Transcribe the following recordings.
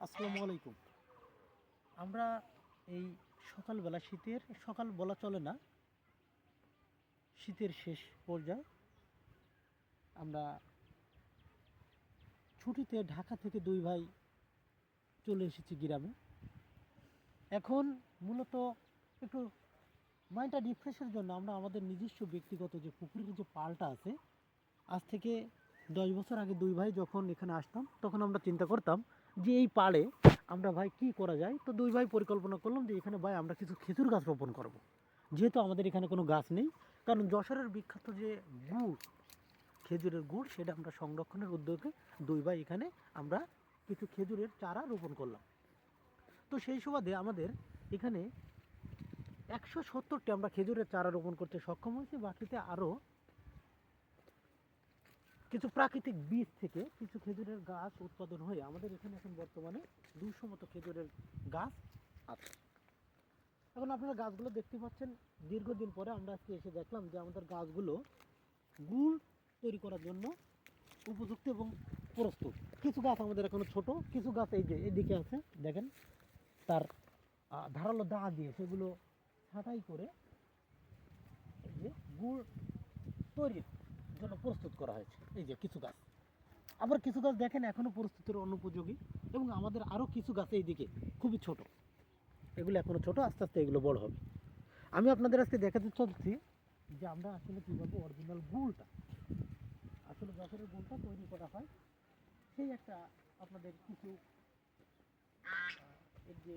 আসসালামু আলাইকুম। আমরা এই সকালবেলা শীতের সকাল বলা চলে না, শীতের শেষ পর্যায়ে আমরা ছুটিতে ঢাকা থেকে দুই ভাই চলে এসেছি গ্রামে। এখন মূলত একটু মাইন্ডটা রিফ্রেশের জন্য আমরা আমাদের নিজস্ব ব্যক্তিগত যে পুকুরের যে পালটা আছে, আজ থেকে 10 বছর আগে দুই ভাই যখন এখানে আসতাম তখন আমরা চিন্তা করতাম যে এই পাড়ে আমরা ভাই কি করা যায়। তো দুই ভাই পরিকল্পনা করলাম যে এখানে ভাই আমরা কিছু খেজুর গাছ রোপণ করব। যেহেতু আমাদের এখানে কোনো গাছ নেই, কারণ যশোরের বিখ্যাত যে গুড়, খেজুরের গুড়, সেটা আমরা সংরক্ষণের উদ্যোগে দুই ভাই এখানে আমরা কিছু খেজুরের চারা রোপণ করলাম। তো সেই সুবাদে আমাদের এখানে 170টি আমরা খেজুরের চারা রোপণ করতে সক্ষম হয়েছি। বাকিতে আরও কিছু প্রাকৃতিক বীজ থেকে কিছু খেজুরের গাছ উৎপাদন হয়ে আমাদের এখানে এখন বর্তমানে 200 মতো খেজুরের গাছ আছে। এখন আপনারা গাছগুলো দেখতে পাচ্ছেন, দীর্ঘদিন পরে আমরা আজকে এসে দেখলাম যে আমাদের গাছগুলো গুড় তৈরি করার জন্য উপযুক্ত এবং প্রস্তুত। কিছু গাছ আমাদের এখনো ছোট, কিছু গাছ এই যে এদিকে আছে দেখেন, তার ধারালো দা দিয়ে সেগুলো ছাঁটাই করে এই যে গুড় তৈরির জন্য প্রস্তুত করা হয়েছে। এই যে কিছু গাছ, আবার কিছু গাছ দেখেন এখনও প্রস্তুতির অনুপযোগী, এবং আমাদের আরও কিছু গাছ এইদিকে খুবই ছোট, এগুলো এখনও ছোট, আস্তে আস্তে এগুলো বড় হবে। আমি আপনাদের আজকে দেখাতে চাচ্ছি যে আমরা আসলে কীভাবে অরিজিনাল গুড়টা, আসলে যশোরের গুড়টা তৈরি করা হয়, সেই একটা আপনাদের কিছু এর যে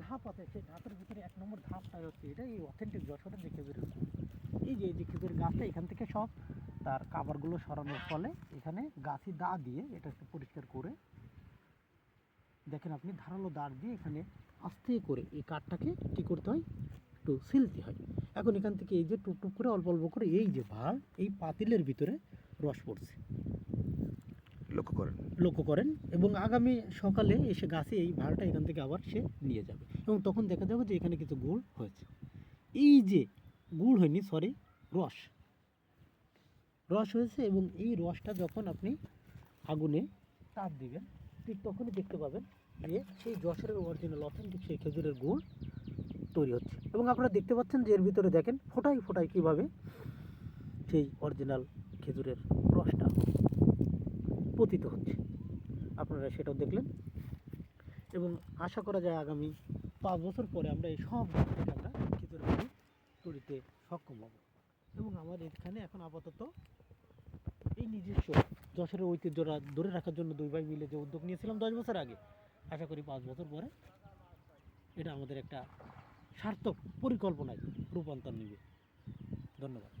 ধাপ আছে, সেই ধাপের ভিতরে 1 নম্বর ধাপটাই হচ্ছে এটা, এই অথেন্টিক যশোরের যে খেজুরের গুড়। এই যে খেজুরের গাছটা, এখান থেকে সব তার কাভারগুলো সরানোর ফলে এখানে গাছি দা দিয়ে এটা একটু পরিষ্কার করে দেখেন আপনি, ধারালো দাঁড় দিয়ে এখানে আস্তে করে এই কাঠটাকে কী করতে হয়, একটু সিলতে হয়। এখন এখান থেকে এই যে টুকটুক করে অল্প অল্প করে এই যে ভাল, এই পাতিলের ভিতরে রস পড়ছে, লক্ষ্য করেন। এবং আগামী সকালে এসে গাছে এই ভালটা এখান থেকে আবার সে নিয়ে যাবে, এবং তখন দেখা যাবে যে এখানে কিছু গুড় হয়েছে। এই যে গুড় হয়নি, সরি, রস রস হয়েছে, এবং এই রসটা যখন আপনি আগুনে তাপ দিবেন ঠিক তখনই দেখতে পাবেন যে সেই যশোরের অরিজিনাল অথেন্টিক সেই খেজুরের গুড় তৈরি হচ্ছে। এবং আপনারা দেখতে পাচ্ছেন যে এর ভিতরে দেখেন ফোটায় ফোটায় কীভাবে সেই অরিজিনাল খেজুরের রসটা পতিত হচ্ছে, আপনারা সেটাও দেখলেন। এবং আশা করা যায় আগামী 5 বছর পরে আমরা এই সব গাছ থেকে আমরা খেজুরের গুড় তৈরিতে সক্ষম হব। এবং আমার এখানে এখন আপাতত এই নিজস্ব যশোরের ঐতিহ্যটা ধরে রাখার জন্য দুই ভাই মিলে যে উদ্যোগ নিয়েছিলাম 10 বছর আগে, আশা করি 5 বছর পরে এটা আমাদের একটা সার্থক পরিকল্পনায় রূপান্তর নেবে। ধন্যবাদ।